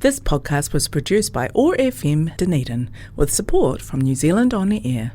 This podcast was produced by OAR FM Dunedin with support from New Zealand On the Air.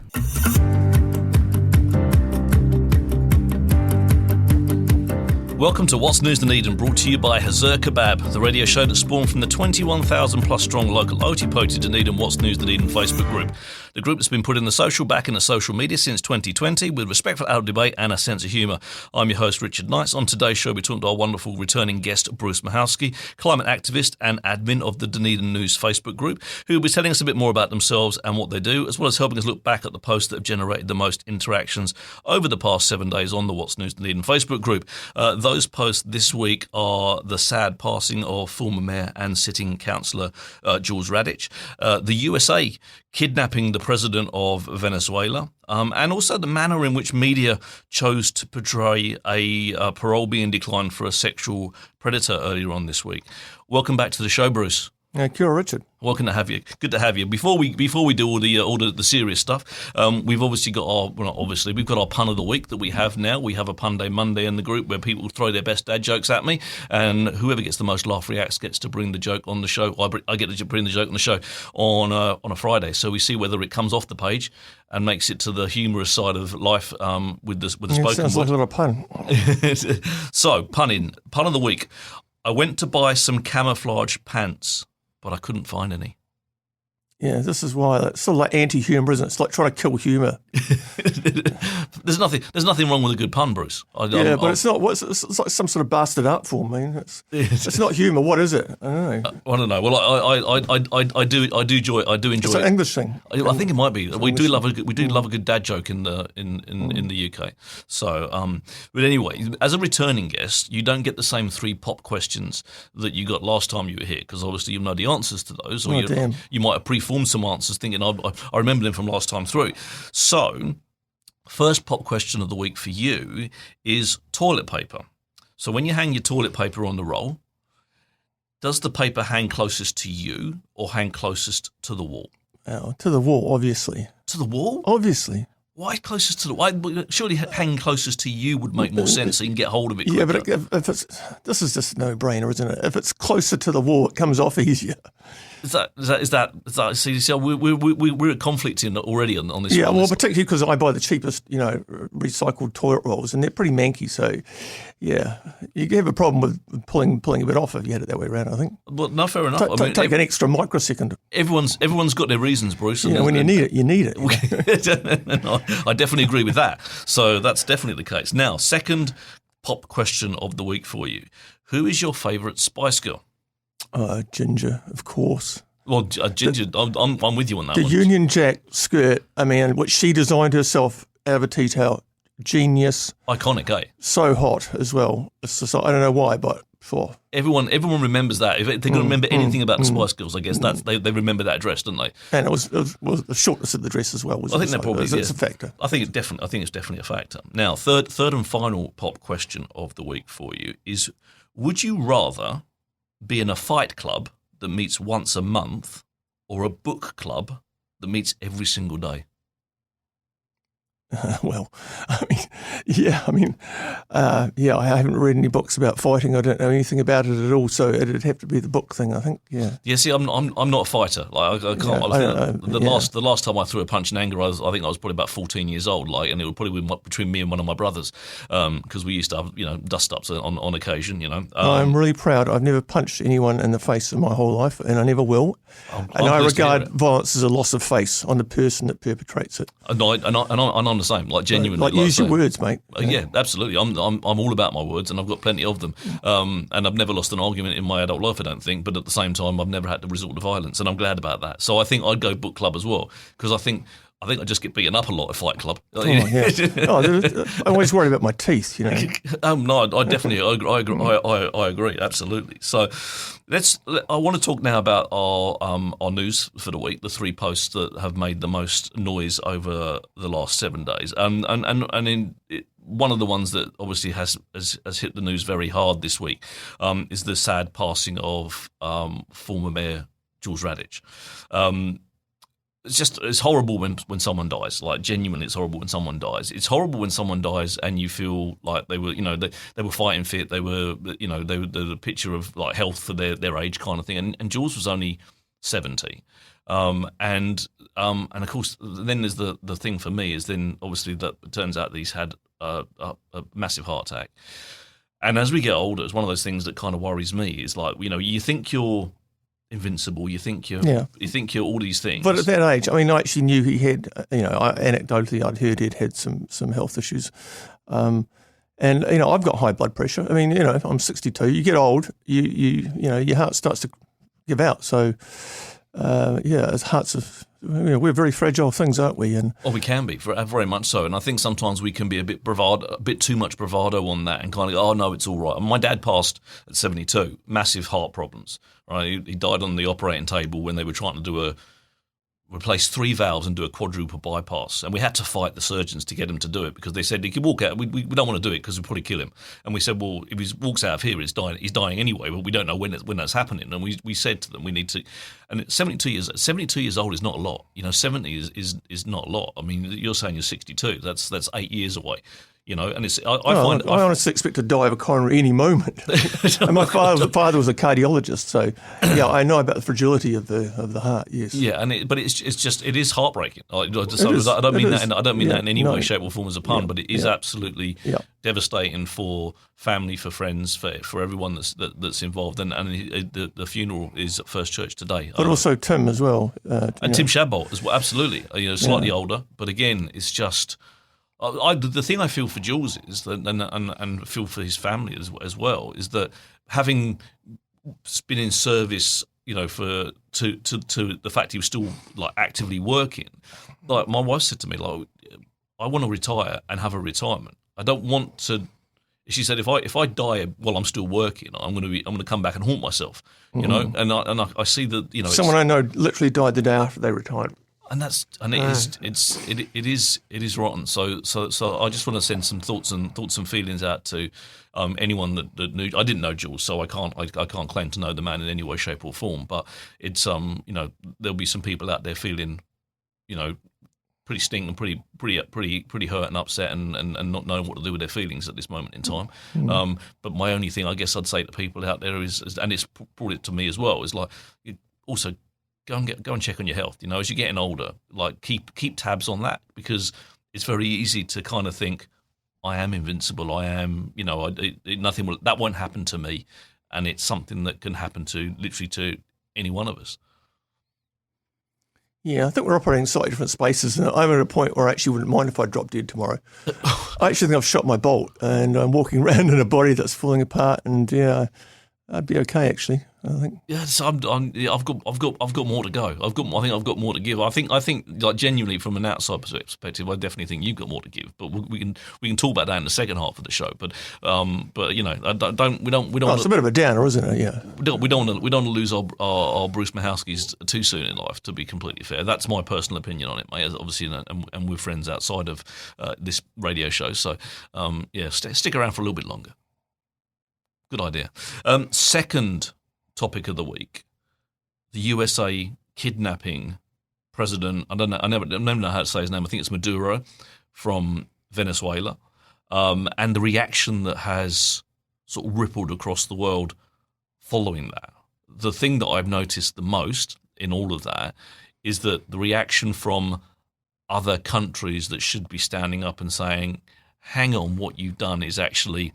Welcome to What's News Dunedin, brought to you by Hazur Kebab, the radio show that spawned from the 21,000 plus strong local Otipoti Dunedin What's News Dunedin Facebook group. The group that's been put in the social back in the social media since 2020 with respectful adult debate and a sense of humour. I'm your host, Richard Knights. On today's show, we're talking to our wonderful returning guest, Bruce Mahalski, climate activist and admin of the Dunedin News Facebook group, who will be telling us a bit more about themselves and what they do, as well as helping us look back at the posts that have generated the most interactions over the past 7 days on the What's News Dunedin Facebook group. Those posts this week are the sad passing of former Mayor and sitting councillor Jules Radic, the USA kidnapping the president of Venezuela, and also the manner in which media chose to portray a parole being declined for a sexual predator earlier on this week. Welcome back to the show, Bruce. Kia ora, Richard. Welcome to have you. Good to have you. Before we do all the serious stuff, we've obviously got we've got our pun of the week that we have now. We have a Pun Day Monday in the group where people throw their best dad jokes at me, and whoever gets the most laugh reacts gets to bring the joke on the show. I get to bring the joke on the show on a Friday. So we see whether it comes off the page and makes it to the humorous side of life with the spoken word. Sounds like a little pun. So pun of the week. I went to buy some camouflage pants, but I couldn't find any. Yeah, this is why it's sort of like anti-humour, isn't it? It's like trying to kill humour. There's nothing wrong with a good pun, Bruce. It's not. It's like some sort of bastard art form. I mean, it's not humour. What is it? I don't know. I don't know. Well, I do enjoy it. It's an English thing. I think it might be. We do love a good dad joke in the UK. So, but anyway, as a returning guest, you don't get the same 3 pop questions that you got last time you were here, because obviously you know the answers to those, or you might have preformed some answers thinking I remember them from last time through. So, first pop question of the week for you is toilet paper. So when you hang your toilet paper on the roll, does the paper hang closest to you or hang closest to the wall? To the wall, obviously. To the wall? Obviously. Why closest to the wall? Surely hanging closest to you would make more sense so you can get hold of it quicker. Yeah, but this is just a no-brainer, isn't it? If it's closer to the wall, it comes off easier. Is that? See, we're at conflict already on this. Yeah, one. Well, particularly because I buy the cheapest, recycled toilet rolls, and they're pretty manky. So, yeah, you have a problem with pulling a bit off if you had it that way around, I think. Well, no, fair enough. Take an extra microsecond. Everyone's got their reasons, Bruce. When you need it, you need it. I definitely agree with that. So that's definitely the case. Now, second pop question of the week for you: who is your favourite Spice Girl? Ginger, of course. Well, Ginger, I'm with you on that the one. The Union Jack skirt, which she designed herself out of a tea towel. Genius. Iconic, eh? So hot as well. It's just, I don't know why, but for everyone remembers that. If they're going to remember anything about the Spice Girls, I guess they remember that dress, don't they? And it was the shortness of the dress as well. I think that probably is. It's a factor. I think it's definitely a factor. Now, third and final pop question of the week for you is: would you rather be in a fight club that meets once a month or a book club that meets every single day? I haven't read any books about fighting. I don't know anything about it at all, so it'd have to be the book thing, I think. Yeah. Yeah. See, I'm not a fighter. Like I can't. The last time I threw a punch in anger, I think I was probably about 14 years old. Like, and it was probably between me and one of my brothers, because we used to have dust ups on occasion. I'm really proud. I've never punched anyone in the face in my whole life, and I never will. I regard violence as a loss of face on the person that perpetrates it. And I'm the same. Like, genuinely. Use your words, mate. Yeah, absolutely. I'm all about my words, and I've got plenty of them. And I've never lost an argument in my adult life, I don't think. But at the same time, I've never had to resort to violence, and I'm glad about that. So I think I'd go book club as well, because I think I just get beaten up a lot at Fight Club. Yeah. I'm always worried about my teeth, No, I definitely I agree, absolutely. So I want to talk now about our news for the week, the 3 posts that have made the most noise over the last 7 days. One of the ones that obviously has hit the news very hard this week is the sad passing of former Mayor Jules Radic. it's horrible when someone dies. Like, genuinely, it's horrible when someone dies. It's horrible when someone dies and you feel like they were, they were fighting fit. They were, they were the picture of like health for their age kind of thing. And Jules was only 70. And of course, then there's the thing for me is then obviously that it turns out that he's had a massive heart attack. And as we get older, it's one of those things that kind of worries me. Is like, you think you're invincible, you think you're all these things. But at that age, I mean, I actually knew he had, anecdotally I'd heard he'd had some health issues. And, I've got high blood pressure. I mean, I'm 62. You get old, your heart starts to give out. So, we're very fragile things, aren't we? And we can be very much so. And I think sometimes we can be a bit too much bravado on that, and kind of, oh no, it's all right. And my dad passed at 72, massive heart problems. Right, he died on the operating table when they were trying to replace 3 valves and do a quadruple bypass, and we had to fight the surgeons to get him to do it because they said he could walk out. We don't want to do it because we'll probably kill him. And we said, well, if he walks out of here, he's dying anyway. But we don't know when that's happening. And we said to them, we need to. And 72 years old is not a lot. 70 is not a lot. I mean, you're saying you're 62. That's 8 years away. And it's I honestly expect to die of a coronary any moment. And my father was a cardiologist, so I know about the fragility of the heart. Yes. Yeah, but it is heartbreaking. I don't mean that in any way, shape, or form as a pun, but it is absolutely devastating for family, for friends, for everyone that's involved. And the funeral is at First Church today. But also Tim as well. And Tim Shadbolt as well, absolutely. Slightly older, but again, it's just. The thing I feel for Jules is that, and feel for his family as well, is that having been in service, to the fact he was still like actively working. Like, my wife said to me, like, I want to retire and have a retirement. I don't want to. She said, if I die while I'm still working, I'm going to come back and haunt myself, And I see that someone I know literally died the day after they retired. And it is rotten. So I just want to send some thoughts and feelings out to anyone that knew. I didn't know Jules, so I can't claim to know the man in any way, shape, or form. But it's there'll be some people out there feeling, pretty sting and pretty hurt and upset and not knowing what to do with their feelings at this moment in time. But my only thing I guess I'd say to people out there is, and it's brought it to me as well, is like, also. Go and check on your health. As you're getting older, like keep tabs on that, because it's very easy to kind of think, I am invincible. I am, that won't happen to me, and it's something that can happen to literally to any one of us. Yeah, I think we're operating in slightly different spaces, and I'm at a point where I actually wouldn't mind if I dropped dead tomorrow. I actually think I've shot my bolt, and I'm walking around in a body that's falling apart, and I'd be okay, actually. I think. Yeah, so I've got more to go. I think I've got more to give. I think like genuinely from an outside perspective, I definitely think you've got more to give. But we can talk about that in the second half of the show. But we don't. It's a bit of a downer, isn't it? Yeah. We don't want to lose our Bruce Mahalskis too soon in life. To be completely fair, that's my personal opinion on it, mate. Obviously, and we're friends outside of this radio show. So stick around for a little bit longer. Good idea. Second topic of the week: the USA kidnapping President. I never know how to say his name. I think it's Maduro from Venezuela, and the reaction that has sort of rippled across the world following that. The thing that I've noticed the most in all of that is that the reaction from other countries that should be standing up and saying, "Hang on, what you've done is actually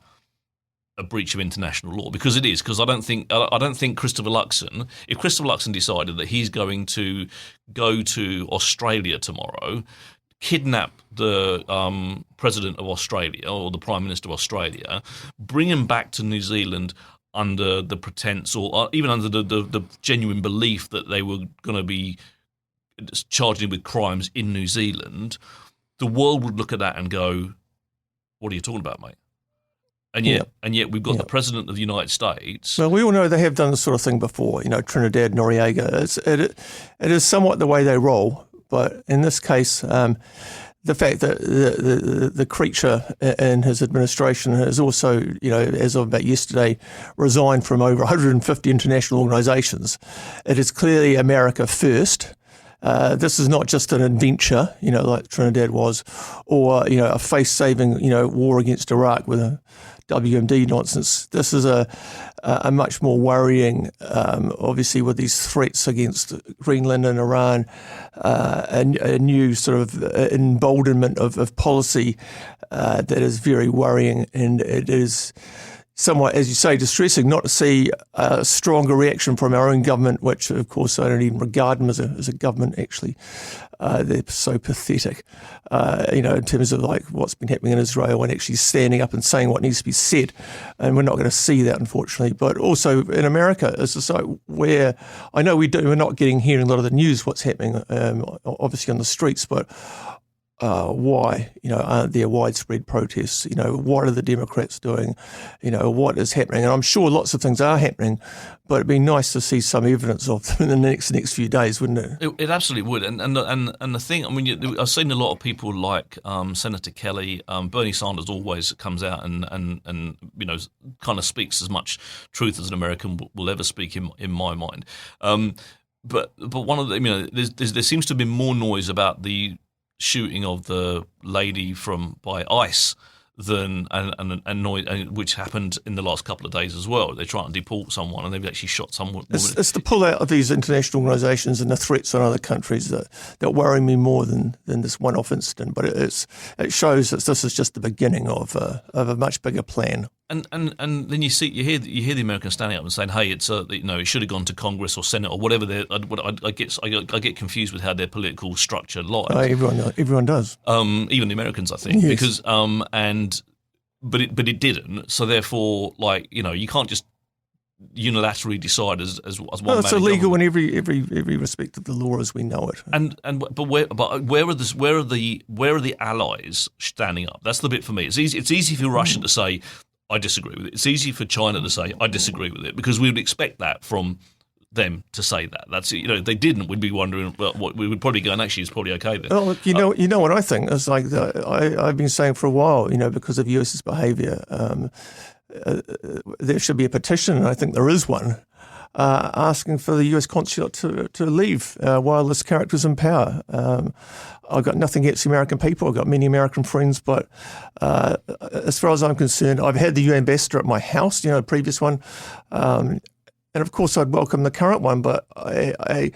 a breach of international law," because it is. Because I don't think Christopher Luxon, if Christopher Luxon decided that he's going to go to Australia tomorrow, kidnap the president of Australia or the Prime Minister of Australia, bring him back to New Zealand under the pretense or even under the genuine belief that they were going to be charged him with crimes in New Zealand, the world would look at that and go, "What are you talking about, mate?" And yet we've got the President of the United States. Well, we all know they have done this sort of thing before, Trinidad, Noriega. It is somewhat the way they roll, but in this case, the fact that the creature in his administration has also, as of about yesterday, resigned from over 150 international organisations. It is clearly America first. This is not just an adventure, like Trinidad was, or, a face-saving, war against Iraq with a WMD nonsense. This is a much more worrying, obviously, with these threats against Greenland and Iran, a new sort of emboldenment of policy that is very worrying, and it is somewhat, as you say, distressing not to see a stronger reaction from our own government, which, of course, I don't even regard them as a government, actually. They're so pathetic, in terms of like what's been happening in Israel and actually standing up and saying what needs to be said. And we're not going to see that, unfortunately. But also in America, it's just like where I know we're not hearing a lot of the news, what's happening, obviously on the streets, but why, aren't there widespread protests? What are the Democrats doing? What is happening? And I'm sure lots of things are happening, but it'd be nice to see some evidence of them in the next few days, wouldn't it? It absolutely would. And the thing, I mean, I've seen a lot of people like Senator Kelly, Bernie Sanders always comes out and kind of speaks as much truth as an American will ever speak in my mind. But one of the, there seems to have been more noise about the shooting of the lady by ICE than which happened in the last couple of days as well. They're trying to deport someone and they've actually shot someone. It's the pull-out of these international organisations and the threats on other countries that worry me more than this one-off incident. But it shows that this is just the beginning of a much bigger plan. And then you hear the Americans standing up and saying, "Hey, it's it should have gone to Congress or Senate or whatever." I get confused with how their political structure lies. Everyone does. Even the Americans, I think, yes. Because but it didn't. So therefore, you can't just unilaterally decide as one. No, it's illegal in every respect of the law as we know it. But where are the allies standing up? That's the bit for me. It's easy for Russia to say, I disagree with it. It's easy for China to say, I disagree with it, because we would expect that from them to say that. That's if they didn't, we'd be wondering. Well, what we would probably go, and actually, it's probably okay then. Well, you know what I think? It's like I've been saying for a while. Because of US's behaviour, there should be a petition, and I think there is one, asking for the US consulate to leave while this character's in power. I've got nothing against the American people. I've got many American friends, but as far as I'm concerned, I've had the UN ambassador at my house, the previous one, and of course I'd welcome the current one. But I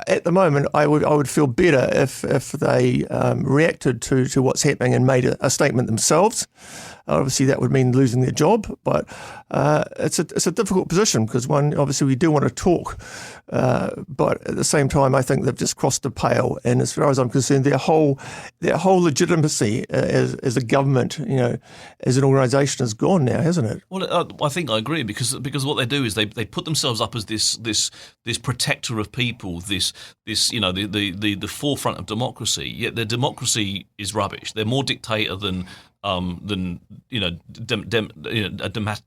at the moment, I would feel better if they reacted to what's happening and made a statement themselves. Obviously, that would mean losing their job, but it's a difficult position because obviously we do want to talk, but at the same time, I think they've just crossed the pale. And as far as I'm concerned, their whole legitimacy as a government, as an organisation, is gone now, hasn't it? Well, I think I agree because what they do is they put themselves up as this protector of people, this the forefront of democracy. Yet their democracy is rubbish. They're more dictator than a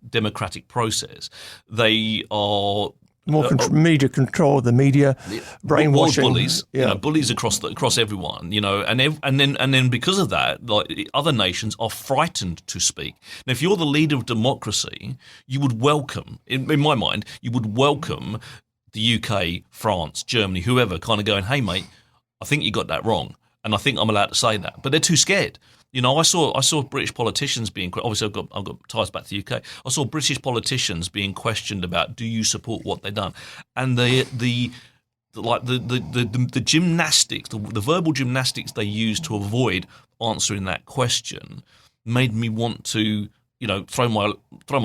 democratic process. They are more media control, the media brainwashing, bullies, bullies across everyone, and then because of that, like other nations are frightened to speak. Now, if you're the leader of democracy, you would welcome, in my mind, the UK, France, Germany, whoever, kind of going, "Hey, mate, I think you got that wrong, and I think I'm allowed to say that," but they're too scared. I saw British politicians being, obviously I've got ties back to the UK. I saw British politicians being questioned about, do you support what they've done? And the gymnastics, the verbal gymnastics they used to avoid answering that question made me want to, throw my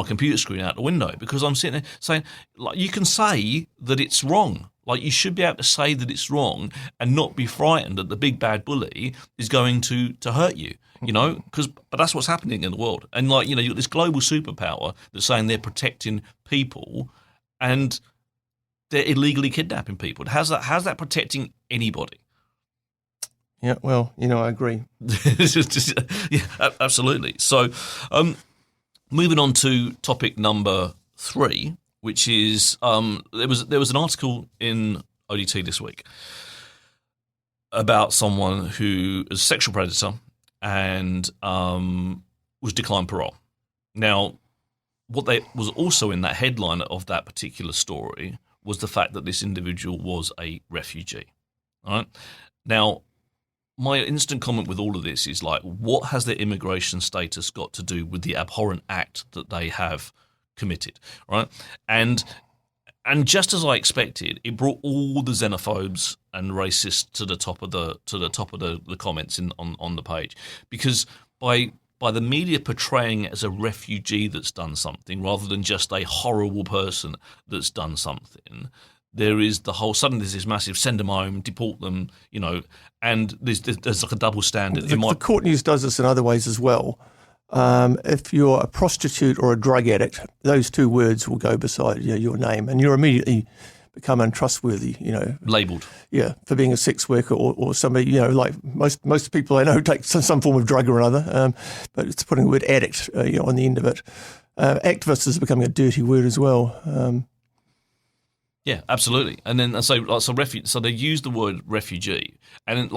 computer screen out the window, because I'm sitting there saying, like, you can say that it's wrong. Like, you should be able to say that it's wrong and not be frightened that the big bad bully is going to hurt you, but that's what's happening in the world. And you've got this global superpower that's saying they're protecting people and they're illegally kidnapping people. How's that protecting anybody? Yeah, well, I agree. Yeah, absolutely. So, moving on to topic number 3, which is there was an article in ODT this week about someone who is a sexual predator and was declined parole. Now, what was also in that headline of that particular story was the fact that this individual was a refugee. All right. Now, my instant comment with all of this is like, what has their immigration status got to do with the abhorrent act that they have committed, right? And just as I expected, it brought all the xenophobes and racists to the top of the comments on the page, because by the media portraying it as a refugee that's done something rather than just a horrible person that's done something, there is suddenly there's this massive send them home, deport them, and there's like a double standard. The court news does this in other ways as well. If you're a prostitute or a drug addict, those two words will go beside your name, and you're immediately become untrustworthy, labelled. Yeah, for being a sex worker or somebody, like most people I know take some form of drug or another, but it's putting the word addict, on the end of it. Activist is becoming a dirty word as well. Yeah, absolutely. And then so they use the word refugee, and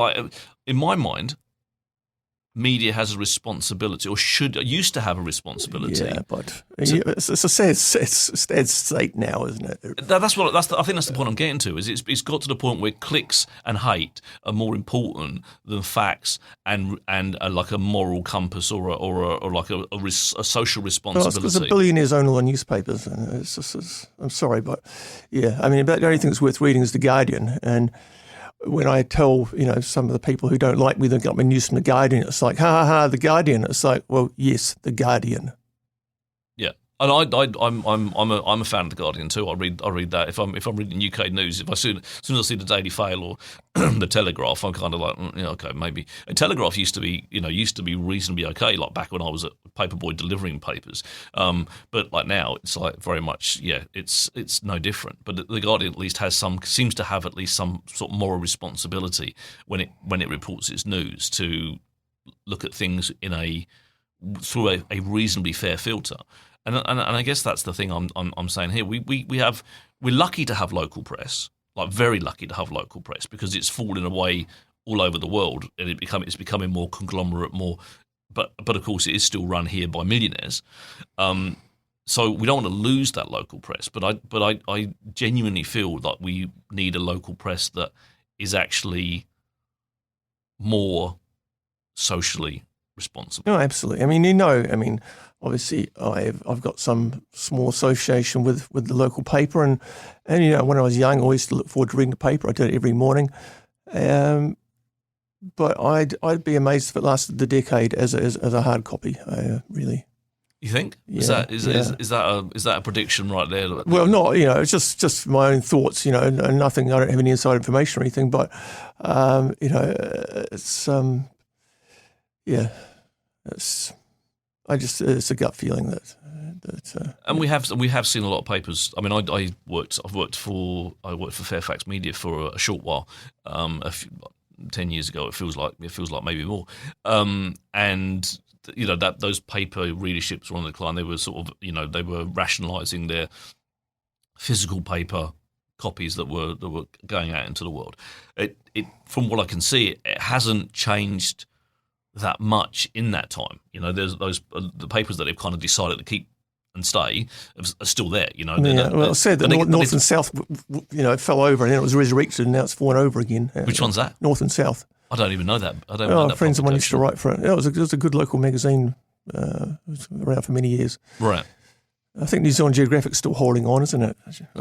in my mind, media has a responsibility, or used to have a responsibility. Yeah, but it's a sad state now, isn't it? I think that's the point I'm getting to. Is it's got to the point where clicks and hate are more important than facts and like a moral compass or like a social responsibility. Because the billionaires own all the newspapers. And I'm sorry, but yeah, I mean, about the only thing that's worth reading is The Guardian, and when I tell, some of the people who don't like me that got my news from The Guardian, it's like, ha ha ha, The Guardian. It's like, well, yes, The Guardian. Yeah, and I'm a fan of The Guardian too. I read that if I'm reading UK news. As soon as I see the Daily Mail or the Telegraph, I'm kind of like, okay, maybe. And Telegraph used to be reasonably okay, like back when I was a paperboy delivering papers. But like now, it's like very much, it's no different. But The Guardian at least seems to have at least some sort of moral responsibility when it reports its news to look at things through a reasonably fair filter. And I guess that's the thing I'm saying here. We're lucky to have local press, like very lucky to have local press, because it's fallen away all over the world, and it's becoming more conglomerate, but of course it is still run here by millionaires. So we don't want to lose that local press, but I genuinely feel that we need a local press that is actually more socially responsible. No, absolutely. I mean, obviously I've got some small association with the local paper, and when I was young, I used to look forward to reading the paper. I did it every morning. But I'd be amazed if it lasted the decade as a hard copy. Really. You think? Yeah, is that a prediction right there? Well, not it's just my own thoughts. And nothing. I don't have any inside information or anything. But it's it's a gut feeling that. And we have seen a lot of papers. I mean, I've worked for Fairfax Media for a short while. 10 years ago, it feels like maybe more. And that those paper readerships were on the decline. They were sort of they were rationalising their physical paper copies that were going out into the world. It from what I can see, it hasn't changed that much in that time. There's the papers that they've kind of decided to keep and stay are still there. I said that North and South, fell over and then it was resurrected and now it's fallen over again. Which one's that? North and South. I don't even know that. I don't know that. Friends of mine used to write for it. It was a good local magazine. It was around for many years. Right. I think New Zealand Geographic's still holding on, isn't it?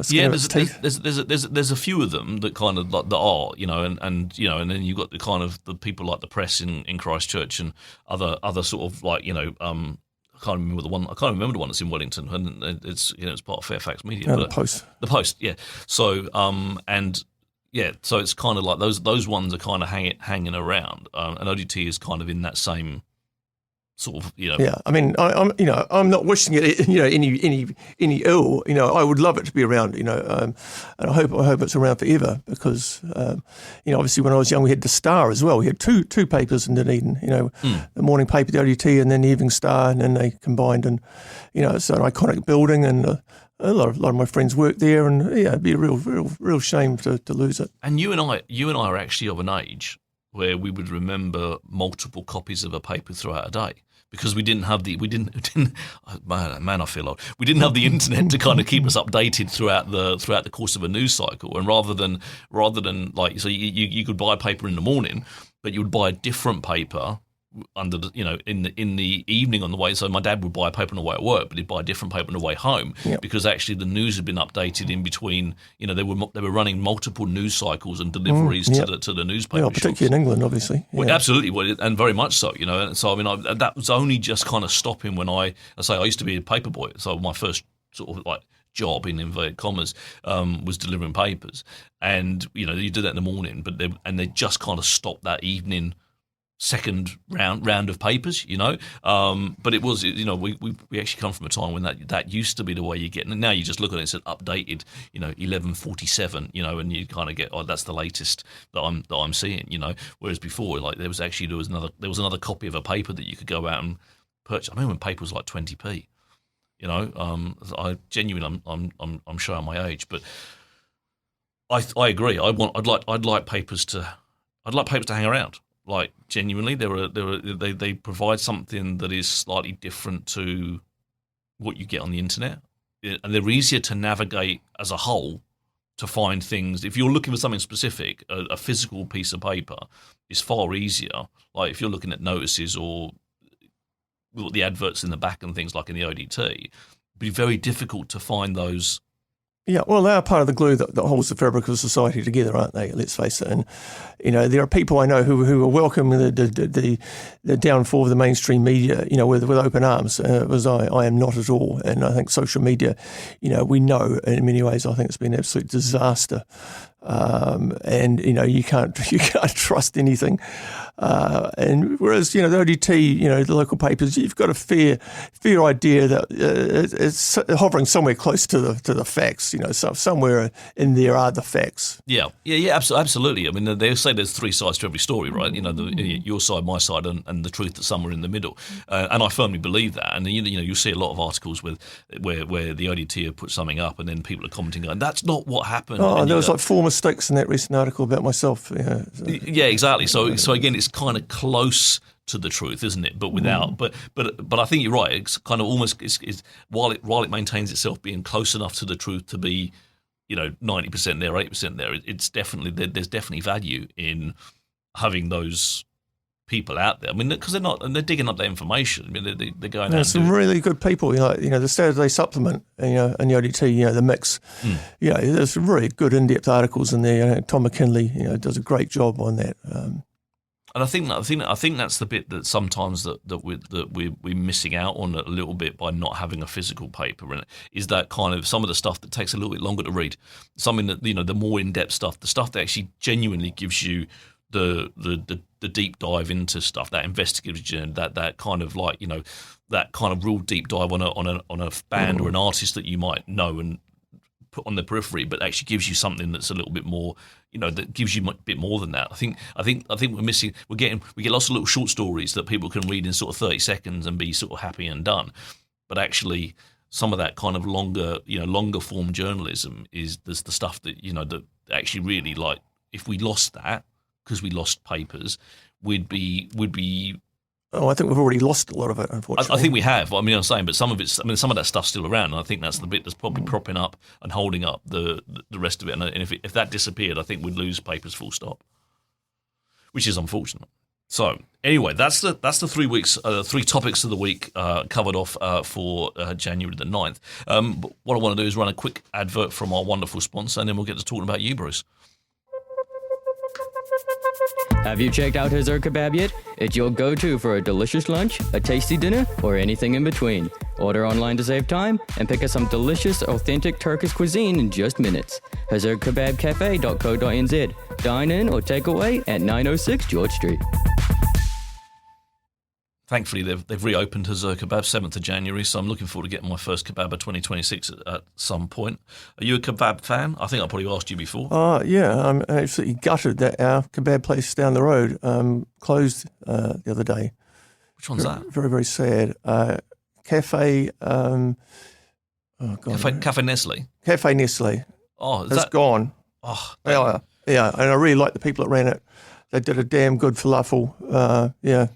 Yeah, there's a few of them that kind of like that are, and then you've got the kind of the people like the Press in Christchurch and other sort of like I can't remember the one that's in Wellington, and it's it's part of Fairfax Media. The Post. The Post, yeah. So so it's kind of like those ones are kind of hanging around, and ODT is kind of in that same sort of Yeah, I mean, I'm not wishing it any ill. I would love it to be around. And I hope it's around forever because obviously when I was young we had the Star as well. We had two papers in Dunedin. The morning paper, the ODT, and then the Evening Star, and then they combined. And it's an iconic building, and a lot of my friends worked there. And it'd be a real shame to lose it. And you and I are actually of an age where we would remember multiple copies of a paper throughout a day. because we didn't have man, I feel old. We didn't have the internet to kind of keep us updated throughout the course of a news cycle. And rather than like, so you could buy a paper in the morning, but you would buy a different paper under the, in the evening on the way. So my dad would buy a paper on the way at work, but he'd buy a different paper on the way home, because actually the news had been updated in between. They were running multiple news cycles and deliveries to the newspaper. Well, particularly in England, obviously. Well, absolutely, and very much so. And so that was only just kind of stopping when I used to be a paper boy. So my first sort of like job in inverted commas was delivering papers, and you did that in the morning, but they just kind of stopped that evening second round of papers, but it was, we actually come from a time when that used to be the way you get, and now you just look at it and it's updated, 11:47, and you kind of get, oh, that's the latest that I'm seeing, whereas before, like there was another copy of a paper that you could go out and purchase. I remember when paper was like 20p, I genuinely, I'm showing my age, but I agree. I'd like papers to hang around. Like genuinely, they provide something that is slightly different to what you get on the internet, and they're easier to navigate as a whole to find things. If you're looking for something specific, a physical piece of paper is far easier. Like if you're looking at notices or the adverts in the back and things like in the ODT, it'd be very difficult to find those. Yeah, well, they are part of the glue that holds the fabric of society together, aren't they? Let's face it. And, there are people I know who are welcoming the downfall of the mainstream media, with open arms, as I am not at all. And I think social media, we know in many ways, I think it's been an absolute disaster. And, you can't trust anything. And whereas, the ODT, the local papers, you've got a fair idea that it's hovering somewhere close to the facts. Somewhere in there are the facts. Yeah, absolutely. I mean, they say there's three sides to every story, right? Your side, my side, and the truth that's somewhere in the middle. And I firmly believe that. And you'll see a lot of articles where the ODT have put something up, and then people are commenting, going, "That's not what happened." Oh, and there was like 4 mistakes in that recent article about myself. Yeah, exactly. So again, it's kind of close to the truth, isn't it? But without, but I think you're right. It's kind of almost while it maintains itself being close enough to the truth to be, 90% there, 8% there. It's definitely there's definitely value in having those people out there. I mean, because they're digging up that information. I mean, they're going out. There's some really good people. The Saturday Supplement, and the ODT, the Mix. There's some really good in-depth articles in there. Tom McKinley, does a great job on that. And I think that's the bit that sometimes that we're missing out on a little bit by not having a physical paper, and is that kind of some of the stuff that takes a little bit longer to read, something that the more in-depth stuff, the stuff that actually genuinely gives you the deep dive into stuff, that investigative journey, that kind of like that kind of real deep dive on a band or an artist that you might know and put on the periphery, but actually gives you something that's a little bit more, that gives you a bit more than that. I think we're missing. We get lots of little short stories that people can read in sort of 30 seconds and be sort of happy and done. But actually, some of that kind of longer form journalism is the stuff that that actually really, like, if we lost that because we lost papers, would be. Oh, I think we've already lost a lot of it, unfortunately. I think we have. I mean, I'm saying, but some of that stuff's still around, and I think that's the bit that's probably propping up and holding up the rest of it. And if that disappeared, I think we'd lose papers full stop, which is unfortunate. So anyway, that's the 3 weeks, 3 topics of the week covered off for January the 9th. But what I want to do is run a quick advert from our wonderful sponsor, and then we'll get to talking about you, Bruce. Have you checked out Hazur Kebab yet? It's your go-to for a delicious lunch, a tasty dinner, or anything in between. Order online to save time and pick up some delicious, authentic Turkish cuisine in just minutes. HazurKebabCafe.co.nz. Dine in or take away at 906 George Street. Thankfully, they've reopened Hazur Kebab 7th of January, so I'm looking forward to getting my first kebab of 2026 at some point. Are you a kebab fan? I think I probably asked you before. Yeah, I'm absolutely gutted that our kebab place down the road closed the other day. Which one's that? Very, very sad. Cafe. Cafe Nestle. Cafe Nestle. Oh, it's gone. Oh, yeah, and I really like the people that ran it. They did a damn good falafel. Yeah.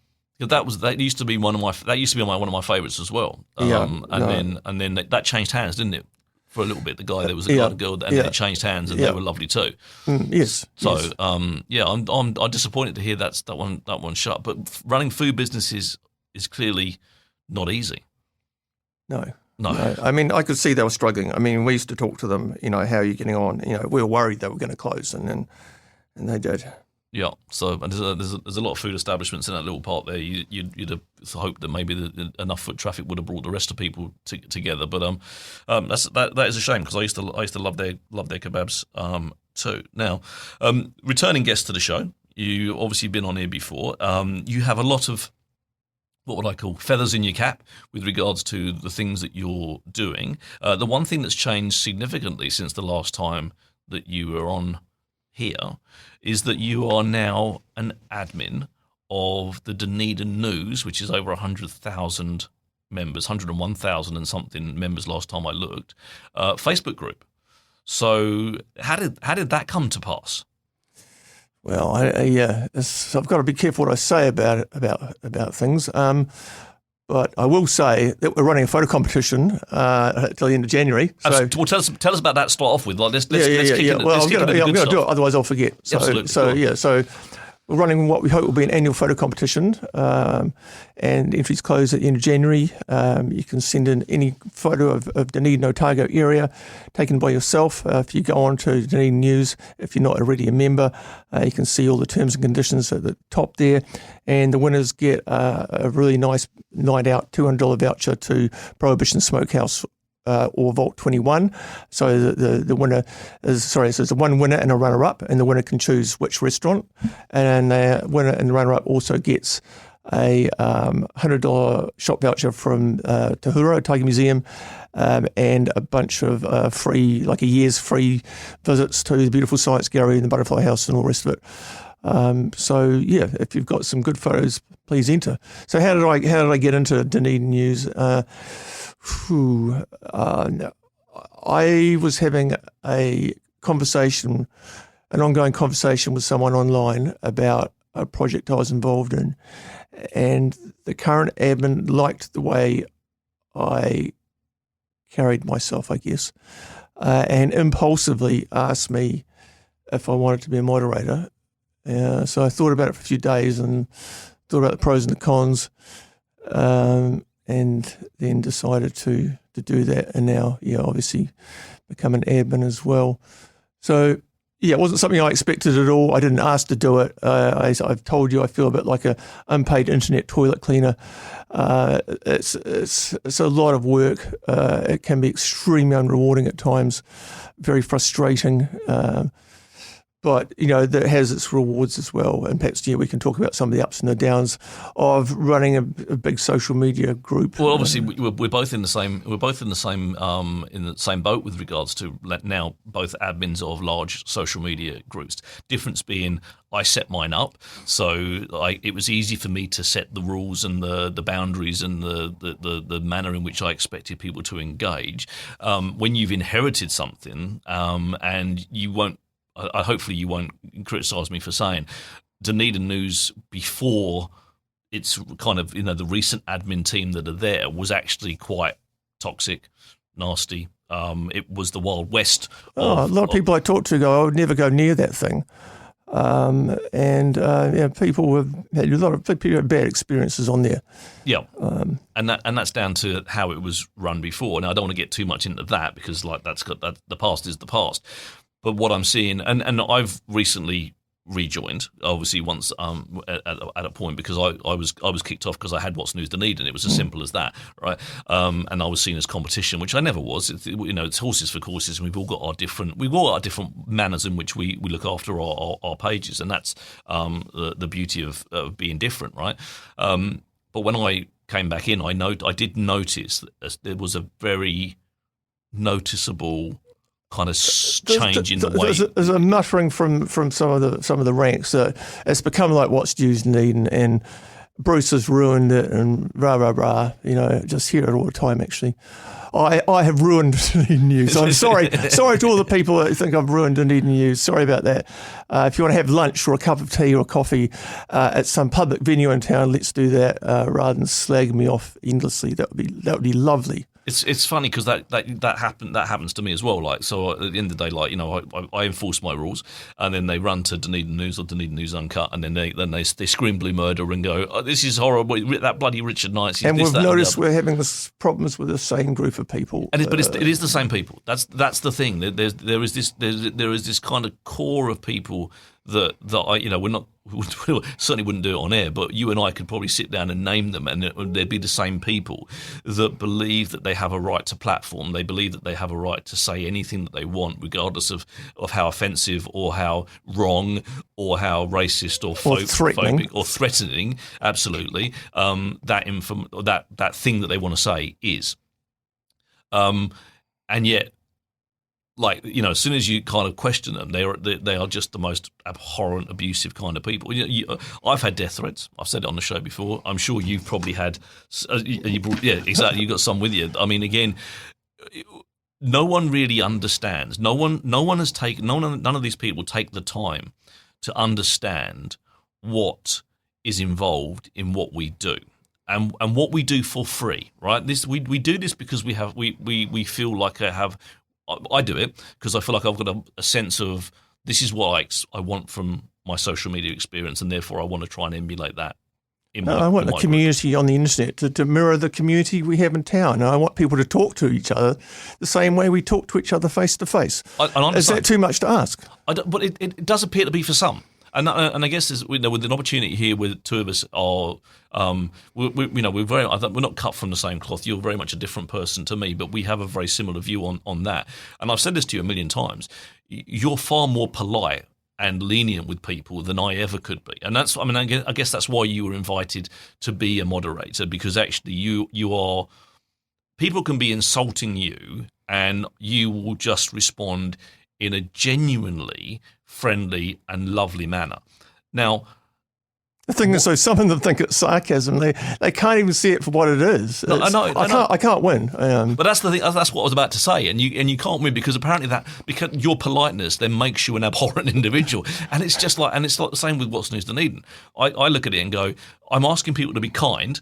That used to be one of my favourites as well. And then that changed hands, didn't it? For a little bit, there was a guy and a girl, and then it changed hands, and they were lovely too. Yes. So I'm disappointed to hear that one shut. But running food businesses is clearly not easy. No. I mean, I could see they were struggling. I mean, we used to talk to them. How are you getting on? We were worried they were going to close, and they did. Yeah, so and there's a lot of food establishments in that little part there. You'd have hoped that maybe enough foot traffic would have brought the rest of people together. But that is a shame, because I used to love their kebabs too. Now, returning guests to the show, you obviously been on here before. You have a lot of what would I call feathers in your cap with regards to the things that you're doing. The one thing that's changed significantly since the last time that you were on here is that you are now an admin of the Dunedin News, which is over 100,000 members, 101,000 and something members last time I looked, Facebook group. So how did that come to pass? Well, I've got to be careful what I say about things. But I will say that we're running a photo competition till the end of January. So, well, tell us about that. Start off with. Let's kick Well, I'm going to do it, otherwise I'll forget. So, absolutely. So we're running what we hope will be an annual photo competition, and entries close at the end of January. You can send in any photo of Dunedin, Otago area taken by yourself. If you go on to Dunedin News, if you're not already a member, you can see all the terms and conditions at the top there. And the winners get a really nice night out, $200 voucher to Prohibition Smokehouse or Vault 21. So the winner is, so there's one winner and a runner-up, and the winner can choose which restaurant. And the winner and the runner-up also gets a $100 shop voucher from Tahura Tiger Museum, and a bunch of free, like a year's free visits to the beautiful Science Gallery and the Butterfly House and all the rest of it. If you've got some good photos, please enter. So how did I get into Dunedin News? I was having an ongoing conversation with someone online about a project I was involved in, and the current admin liked the way I carried myself, I guess, and impulsively asked me if I wanted to be a moderator. So I thought about it for a few days and thought about the pros and the cons, and then decided to do that. And now, obviously become an admin as well. So, it wasn't something I expected at all. I didn't ask to do it. I've told you I feel a bit like a unpaid internet toilet cleaner. It's a lot of work. It can be extremely unrewarding at times, very frustrating. But, that has its rewards as well. And perhaps, we can talk about some of the ups and the downs of running a big social media group. Well, obviously, we're both in the same boat with regards to now both admins of large social media groups. Difference being, I set mine up, so it was easy for me to set the rules and the boundaries and the manner in which I expected people to engage. When you've inherited something, and you won't. Hopefully you won't criticise me for saying Dunedin News before it's kind of, the recent admin team that are there was actually quite toxic, nasty. It was the Wild West. A lot of people I talk to go, I would never go near that thing. People had a lot of people had bad experiences on there. Yeah, and that's down to how it was run before. Now I don't want to get too much into that because the past is the past. But what I'm seeing, and I've recently rejoined, obviously once at a point because I was kicked off because I had What's News Dunedin. It was as simple as that, right? And I was seen as competition, which I never was. It's horses for courses, and we've all got our different manners in which we look after our pages, and that's the beauty of being different, right? But when I came back in, I did notice that there was a very noticeable kind of change in the way. There's a muttering from some of the ranks that it's become like What's News Dunedin and Bruce has ruined it and rah rah rah. Just hear it all the time. Actually, I have ruined Dunedin News. I'm sorry to all the people that think I've ruined Dunedin News. Sorry about that. If you want to have lunch or a cup of tea or coffee at some public venue in town, let's do that rather than slag me off endlessly. That would be lovely. It's funny because that happens to me as well. Like, so at the end of the day, like, you know, I enforce my rules, and then they run to Dunedin News or Dunedin News Uncut, and then they scream blue murder and go, oh, this is horrible. That bloody Richard Knights. And we've noticed we're having this problems with the same group of people. And it is the same people. That's the thing. There is this kind of core of people that I, you know, we certainly wouldn't do it on air, but you and I could probably sit down and name them, and they'd be the same people that believe that they have a right to platform. They believe that they have a right to say anything that they want, regardless of how offensive or how wrong or how racist or phobic or threatening. Absolutely, that thing that they want to say is, and yet. Like, you know, as soon as you kind of question them, they are just the most abhorrent, abusive kind of people. I've had death threats. I've said it on the show before. I'm sure you've probably had. Exactly. You got some with you. I mean, again, no one really understands. None of these people take the time to understand what is involved in what we do. And what we do for free, right? We do this because we feel like I do it because I feel like I've got a sense of this is what I want from my social media experience, and therefore I want to try and emulate that. I want the community on the internet to mirror the community we have in town. And I want people to talk to each other the same way we talk to each other face to face. Is that too much to ask? But it does appear to be for some. And I guess with an opportunity here where the two of us are, we're not cut from the same cloth. You're very much a different person to me, but we have a very similar view on that. And I've said this to you a million times. You're far more polite and lenient with people than I ever could be. And I guess that's why you were invited to be a moderator, because actually you are. People can be insulting you, and you will just respond in a genuinely friendly and lovely manner. Now, the thing is, though, some of them think it's sarcasm. They can't even see it for what it is. No, I can't win. But that's the thing. That's what I was about to say. And you can't win because apparently because your politeness then makes you an abhorrent individual. And it's just like, the same with What's News Dunedin. I look at it and go, I'm asking people to be kind,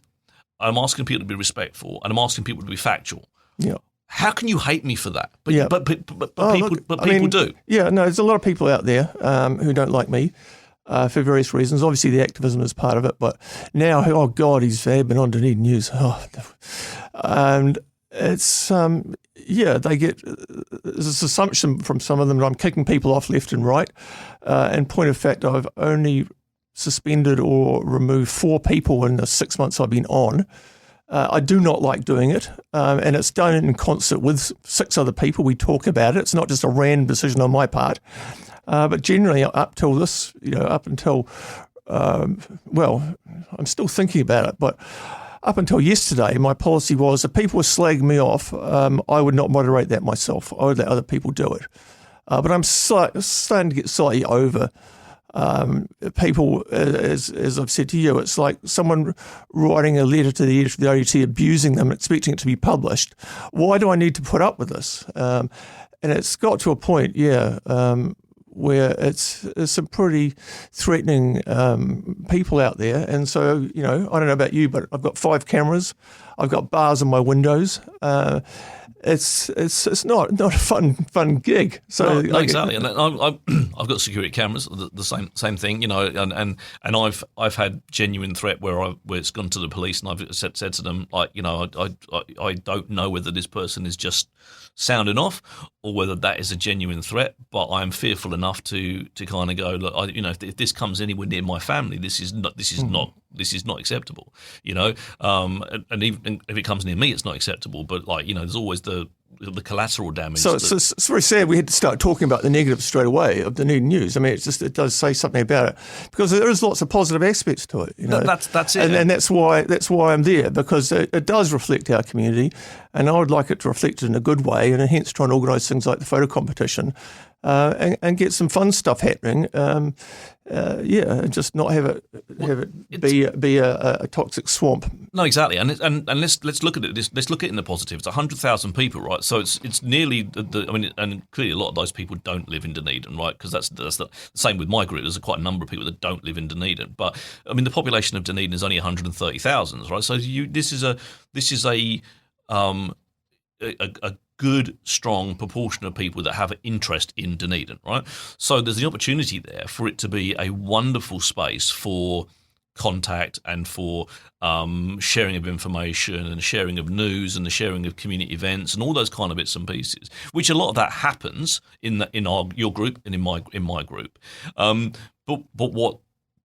I'm asking people to be respectful, and I'm asking people to be factual. Yeah. How can you hate me for that? But people do. Yeah, no, there's a lot of people out there who don't like me for various reasons. Obviously, the activism is part of it, but now, oh God, he's been on Dunedin News. And it's, they get this assumption from some of them that I'm kicking people off left and right. In point of fact, I've only suspended or removed 4 people in the 6 months I've been on. I do not like doing it, and it's done in concert with 6 other people. We talk about it. It's not just a random decision on my part. But generally, up until I'm still thinking about it, but up until yesterday, my policy was if people were slagging me off, I would not moderate that myself. I would let other people do it. But I'm starting to get slightly over people, as I've said to you, it's like someone writing a letter to the editor of the OUT abusing them, expecting it to be published. Why do I need to put up with this? And it's got to a point, where it's some pretty threatening people out there. And so, I don't know about you, but I've got 5 cameras. I've got bars on my windows. It's not a fun gig. So no, exactly. And I've got security cameras, the same thing, and I've had genuine threat where it's gone to the police and I've said to them, like, I don't know whether this person is just sounding off or whether that is a genuine threat, but I'm fearful enough to kind of go, look, if this comes anywhere near my family, this is not acceptable, and even if it comes near me, it's not acceptable. But there's always the collateral damage. So it's very sad we had to start talking about the negatives straight away of the Dunedin News. I mean, it does say something about it because there is lots of positive aspects to it. That's it, and that's why I'm there, because it does reflect our community, and I would like it to reflect it in a good way, and hence try and organise things like the photo competition and get some fun stuff happening. And just not have it be a toxic swamp. No, exactly, and let's look at it. Let's look at it in the positive. It's 100,000 people, right? So it's nearly and clearly a lot of those people don't live in Dunedin, right? Because that's the same with my group. There's quite a number of people that don't live in Dunedin, but I mean the population of Dunedin is only 130,000, right? So this is a good, strong proportion of people that have an interest in Dunedin, right? So there's the opportunity there for it to be a wonderful space for contact and for sharing of information and sharing of news and the sharing of community events and all those kind of bits and pieces, which a lot of that happens in your group and in my group. But what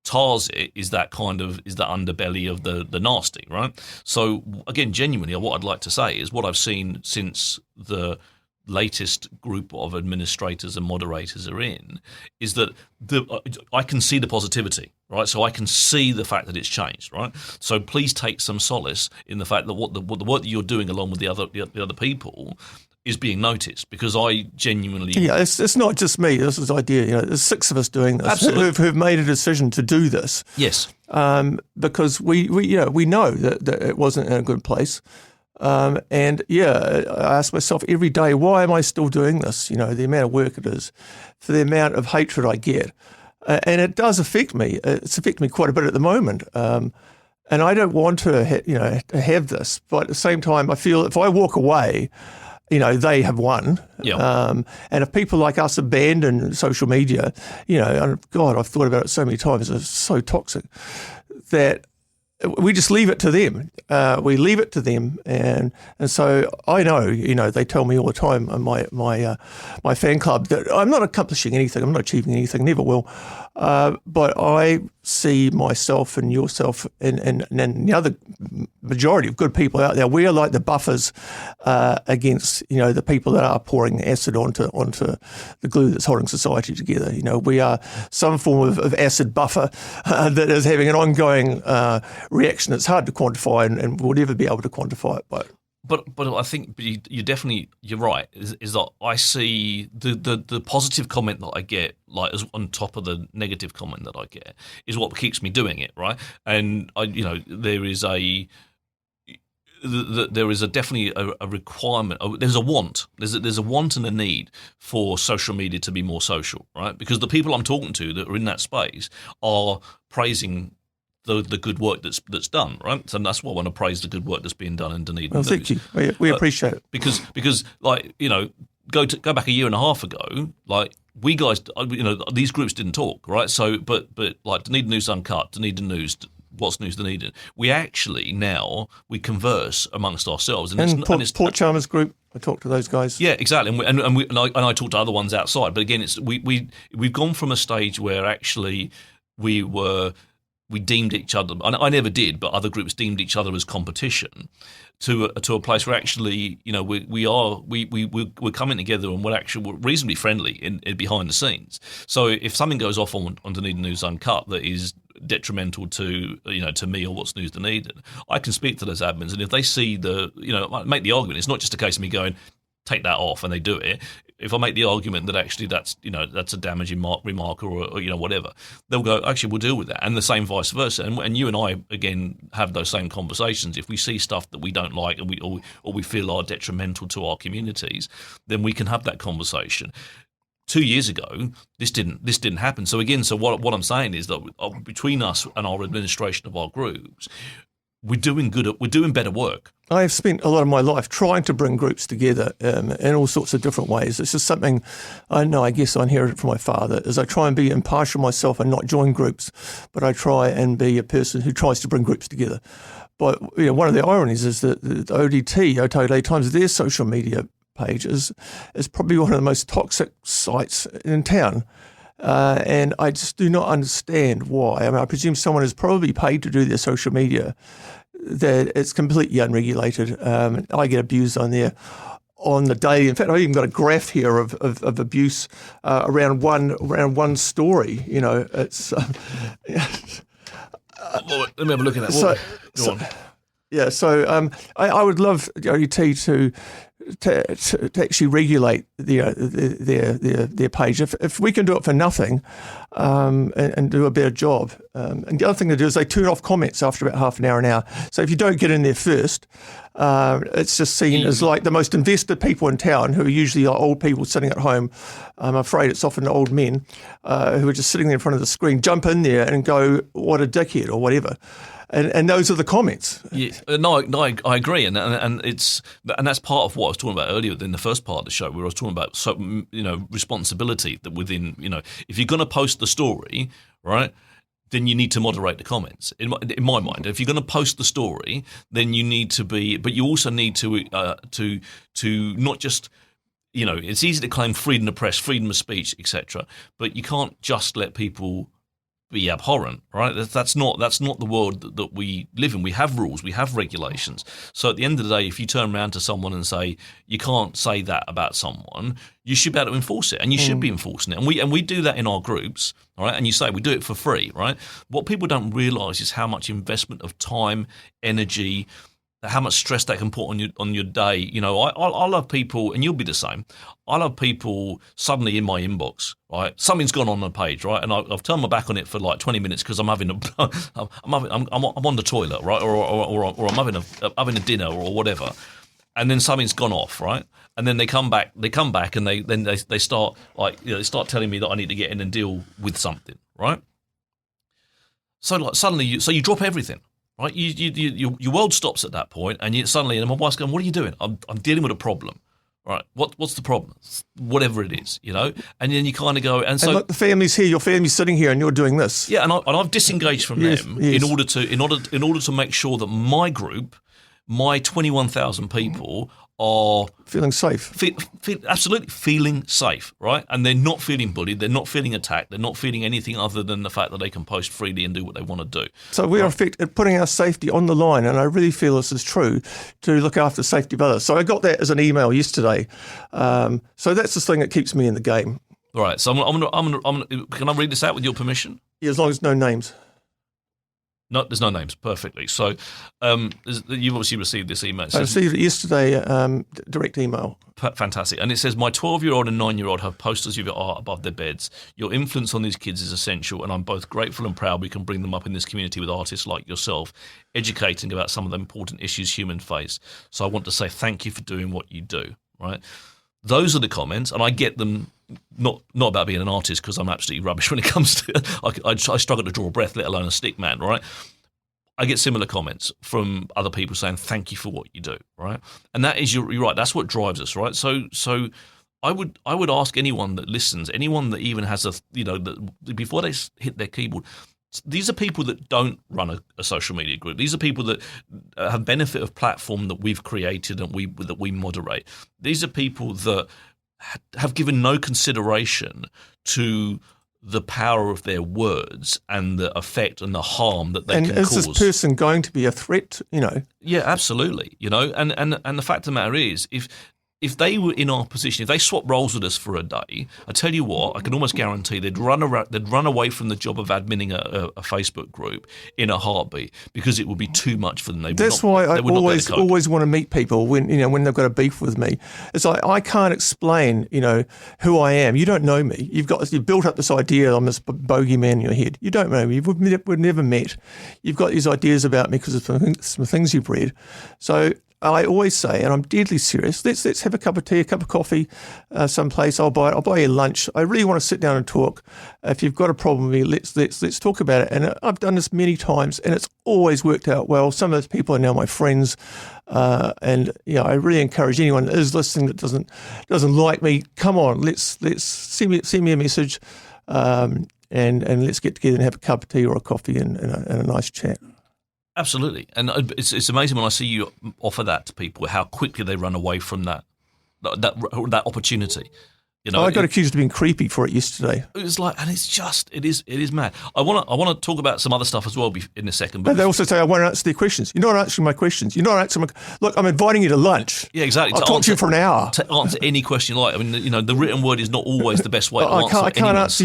tars it is that underbelly of the nasty, right? So again, genuinely, what I'd like to say is what I've seen since the latest group of administrators and moderators are in is that I can see the positivity, right? So I can see the fact that it's changed, right? So please take some solace in the fact that what the work that you're doing along with the other people is being noticed, because I genuinely... Yeah, it's not just me. This is the idea. There's 6 of us doing this who've made a decision to do this. Yes. Because we know that it wasn't in a good place. I ask myself every day, why am I still doing this? The amount of work it is, for the amount of hatred I get. And it does affect me. It's affected me quite a bit at the moment. And I don't want to have this. But at the same time, I feel if I walk away... they have won. Yeah. And if people like us abandon social media, God, I've thought about it so many times, it's so toxic that we just leave it to them. We leave it to them. And so I know, they tell me all the time in my fan club that I'm not accomplishing anything. I'm not achieving anything, never will. But I see myself and yourself and the other majority of good people out there. We are like the buffers against, the people that are pouring acid onto the glue that's holding society together. We are some form of acid buffer that is having an ongoing reaction. It's hard to quantify and we'll never be able to quantify it. But I think you're right. Is that I see the positive comment that I get, like as on top of the negative comment that I get, is what keeps me doing it, right? And there is definitely a requirement. There's a want. There's a want and a need for social media to be more social, right? Because the people I'm talking to that are in that space are praising the good work that's done, right? So that's why I want to praise the good work that's being done in Dunedin. Well, thank you. We appreciate it. Because go back a year and a half ago, like we guys, these groups didn't talk, right? So, but like Dunedin News Uncut, Dunedin News, What's News Dunedin, we actually now converse amongst ourselves. And Port Chalmers group, I talk to those guys. Yeah, exactly. And I talk to other ones outside. But again, we've gone from a stage where actually we deemed each other, and I never did, but other groups deemed each other as competition, to a place where actually, we're coming together and we're reasonably friendly in behind the scenes. So if something goes off on Dunedin News Uncut that is detrimental to me or What's News Dunedin, I can speak to those admins, and if they see make the argument, it's not just a case of me going, take that off, and they do it. If I make the argument that actually that's a damaging remark or whatever, they'll go, actually, we'll deal with that. And the same vice versa. And you and I, again, have those same conversations. If we see stuff that we don't like and we feel are detrimental to our communities, then we can have that conversation. 2 years ago, this didn't happen. So again, what I'm saying is that between us and our administration of our groups, we're doing better work. I have spent a lot of my life trying to bring groups together in all sorts of different ways. It's just something I guess I inherited from my father, is I try and be impartial myself and not join groups, but I try and be a person who tries to bring groups together. But one of the ironies is that the ODT, Otago Times, their social media page is probably one of the most toxic sites in town. And I just do not understand why. I mean, I presume someone is probably paid to do their social media, that it's completely unregulated. I get abused on there on the day. In fact, I've even got a graph here of abuse around one story. It's. Well, let me have a look at that. So I would love the ODT to to actually regulate their page. If we can do it for nothing and do a better job. And the other thing to do is they turn off comments after about half an hour. So if you don't get in there first, it's just seen as like the most invested people in town, who are usually old people sitting at home. I'm afraid it's often old men who are just sitting there in front of the screen, jump in there and go, what a dickhead, or whatever. And those are the comments. Yeah, I agree, and that's part of what I was talking about earlier in the first part of the show, where I was talking about responsibility that within if you're going to post the story, right, then you need to moderate the comments. In my mind, if you're going to post the story, then you need to be, but you also need to not just. It's easy to claim freedom of press, freedom of speech, etc., but you can't just let people be abhorrent, right? That's not the world that we live in. We have rules, we have regulations. So at the end of the day, if you turn around to someone and say you can't say that about someone, you should be able to enforce it, and you should be enforcing it. And we do that in our groups, all right? And you say we do it for free, right? What people don't realise is how much investment of time, energy, how much stress that can put on your day. I love people, and you'll be the same. I love people suddenly in my inbox, right? Something's gone on the page, right? And I've turned my back on it for like 20 minutes because I'm on the toilet, right? Or I'm having a dinner or whatever, and then something's gone off, right? And then they come back, and they start they start telling me that I need to get in and deal with something, right? So suddenly you drop everything. Right, your world stops at that point, and and my wife's going, "What are you doing?" I'm dealing with a problem. Right, what's the problem? Whatever it is, and then you kind of go, and so look, the family's here, your family's sitting here, and you're doing this. Yeah, and I've disengaged from them in order to make sure that my group, my 21,000 people, are feeling safe. Absolutely feeling safe, right? And they're not feeling bullied, they're not feeling attacked, they're not feeling anything other than the fact that they can post freely and do what they want to do. So we are putting our safety on the line, and I really feel this is true, to look after the safety of others. So I got that as an email yesterday. So that's the thing that keeps me in the game. All right, so I'm gonna, can I read this out with your permission? Yeah, as long as no names. No, there's no names. Perfectly. So you've obviously received this email. I received it yesterday, direct email. Fantastic. And it says, my 12-year-old and 9-year-old have posters of your art above their beds. Your influence on these kids is essential, and I'm both grateful and proud we can bring them up in this community with artists like yourself, educating about some of the important issues humans face. So I want to say thank you for doing what you do, right? Those are the comments, and I get them not about being an artist, because I'm absolutely rubbish when it comes to I struggle to draw a breath, let alone a stick man, right? I get similar comments from other people saying thank you for what you do, right? And that is, you're right, that's what drives us, right? So I would ask anyone that listens, anyone that even has before they hit their keyboard, these are people that don't run a social media group. These are people that have benefit of platform that we've created and that we moderate. These are people that have given no consideration to the power of their words and the effect and the harm that they can cause. And is this person going to be a threat, Yeah, absolutely. And the fact of the matter is, if they were in our position, if they swapped roles with us for a day, I tell you what, I can almost guarantee they'd run away from the job of adminning a Facebook group in a heartbeat, because it would be too much for them. That's why I always want to meet people when they've got a beef with me. It's like, I can't explain who I am. You don't know me. You've built up this idea I'm this bogeyman in your head. You don't know me. We've never met. You've got these ideas about me because of some things you've read. So I always say, and I'm deadly serious, let's have a cup of tea, a cup of coffee someplace. I'll buy you lunch. I really want to sit down and talk. If you've got a problem with me, let's talk about it. And I've done this many times, and it's always worked out well. Some of those people are now my friends, and I really encourage anyone that is listening that doesn't like me, come on, let's send me a message, and let's get together and have a cup of tea or a coffee and a nice chat. Absolutely, and it's amazing when I see you offer that to people, how quickly they run away from that opportunity. You know, I got accused of being creepy for it yesterday. It was like, and it is mad. I want to talk about some other stuff as well in a second. But they also say I won't answer their questions. You're not answering my questions. You're not answering look, I'm inviting you to lunch. Yeah, exactly. I'll talk to you for an hour. To answer any question you like. I mean, you know, the written word is not always the best way to answer. I can't answer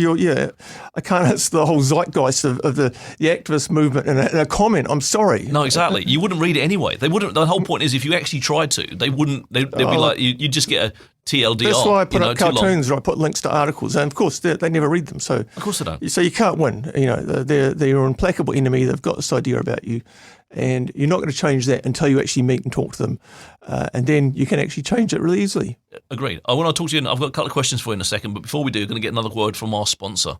I can't answer the whole zeitgeist of the activist movement in a comment. I'm sorry. No, exactly. You wouldn't read it anyway. They wouldn't. The whole point is, if you actually tried to, they wouldn't. They'd be like, you just get a TLDR. That's why I put up cartoons, or I put links to articles, and of course they never read them. So of course they don't. So you can't win. You know, they're your implacable enemy. They've got this idea about you, and you're not going to change that until you actually meet and talk to them, and then you can actually change it really easily. Agreed. I want to talk to you. I've got a couple of questions for you in a second, but before we do, we're going to get another word from our sponsor.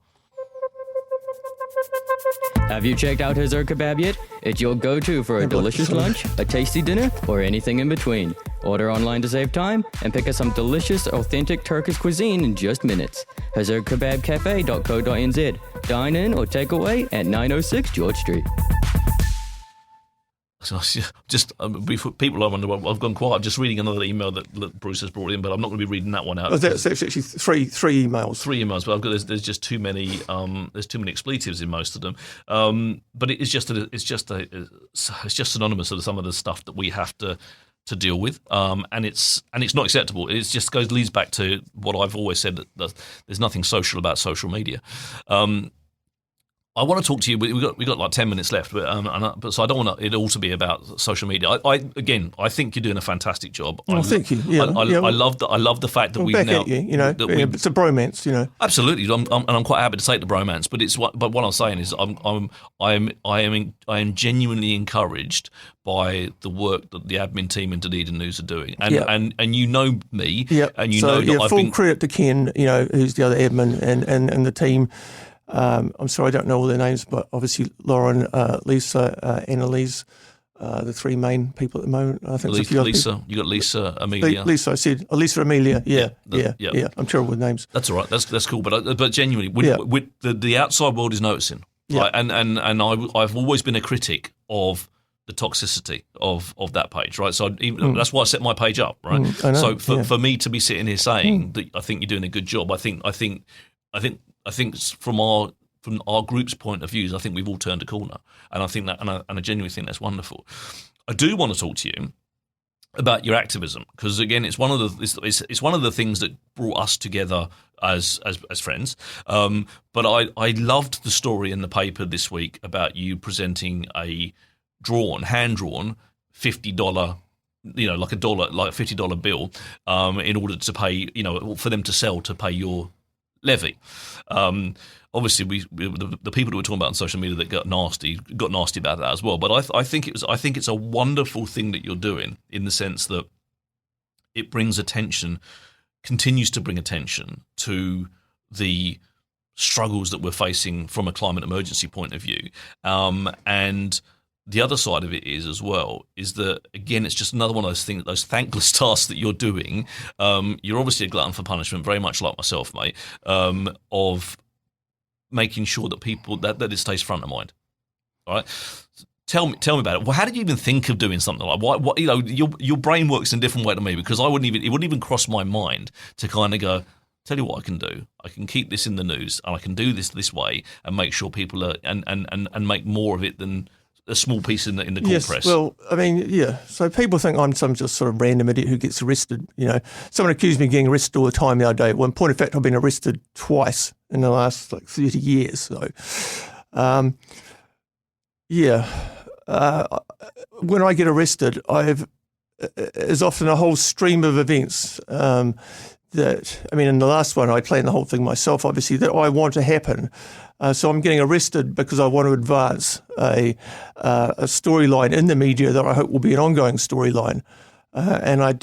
Have you checked out Hazur Kebab yet? It's your go-to for a delicious lunch, a tasty dinner, or anything in between. Order online to save time and pick up some delicious, authentic Turkish cuisine in just minutes. HazurKebabCafe.co.nz. Dine in or take away at 906 George Street. Just before people are wondering, I've gone quiet. I'm just reading another email that Bruce has brought in, but I'm not going to be reading that one out. Oh, that's actually three emails. Three emails, but there's just too many. There's too many expletives in most of them. But it's just synonymous with some of the stuff that we have to deal with, and it's not acceptable. It just leads back to what I've always said, that there's nothing social about social media. I want to talk to you. We got like 10 minutes left, but so I don't want it all to be about social media. I think you're doing a fantastic job. Thank you. Yeah, I love the fact that we've back now. At you, it's a bromance. You know, absolutely. I'm quite happy to take the bromance, but what I'm saying is I am genuinely encouraged by the work that the admin team in Dunedin News are doing, and you know me, and you know that I've full credit to Ken, who's the other admin and the team. I'm sorry, I don't know all their names, but obviously Lauren, Lisa, Annalise, the three main people at the moment. I think Lisa, you got Lisa, Amelia. Lisa, I said Lisa, Amelia. Yeah. I'm terrible with names. That's all right. That's cool. But genuinely, with the outside world is noticing, right? And I've always been a critic of the toxicity of that page, right? So that's why I set my page up, right? I know, so for me to be sitting here saying that I think you're doing a good job, I think from our group's point of view, I think we've all turned a corner, and I think that, and I genuinely think that's wonderful. I do want to talk to you about your activism, because again, it's one of the things that brought us together as friends. But I loved the story in the paper this week about you presenting a hand drawn $50. Like $50 bill, in order to pay, for them to sell to pay your levy. Obviously, the people that we're talking about on social media that got nasty about that as well. But I think it's a wonderful thing that you're doing, in the sense that it continues to bring attention to the struggles that we're facing from a climate emergency point of view, and the other side of it is that, again, it's just another one of those things, those thankless tasks that you're doing. You're obviously a glutton for punishment, very much like myself, mate, of making sure that people that it stays front of mind. All right, tell me about it. Well, how did you even think of doing something like what? Your brain works in a different way to me, because it wouldn't even cross my mind to kind of go, tell you what I can do. I can keep this in the news, and I can do this way, and make sure people are and make more of it than a small piece in the court press. Well, I mean, yeah. So people think I'm some just sort of random idiot who gets arrested. Someone accused me of getting arrested all the time the other day. Well, in point of fact, I've been arrested twice in the last 30 years. So, when I get arrested, there's often a whole stream of events in the last one, I planned the whole thing myself, obviously, that I want to happen. So I'm getting arrested because I want to advance a storyline in the media that I hope will be an ongoing storyline. And I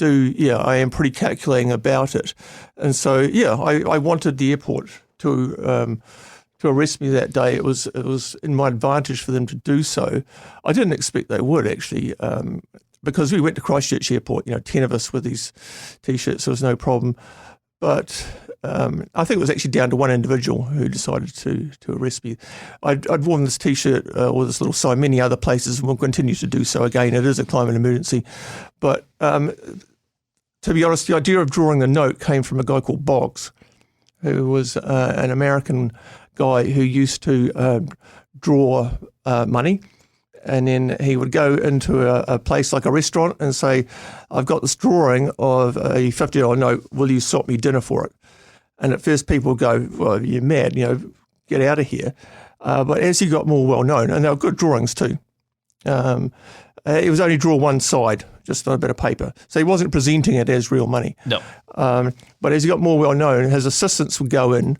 am pretty calculating about it. And so, I wanted the airport to arrest me that day. It was in my advantage for them to do so. I didn't expect they would, actually, because we went to Christchurch Airport, 10 of us with these T-shirts, so it was no problem. But I think it was actually down to one individual who decided to arrest me. I'd worn this T-shirt or this little sign many other places, and will continue to do so. Again, it is a climate emergency. But to be honest, the idea of drawing the note came from a guy called Boggs, who was an American guy who used to draw money. And then he would go into a place like a restaurant and say, I've got this drawing of a $50 note, will you swap me dinner for it? And at first people would go, well, you're mad, get out of here. But as he got more well-known, and they were good drawings too, he was only draw one side, just on a bit of paper. So he wasn't presenting it as real money. No. But as he got more well-known, his assistants would go in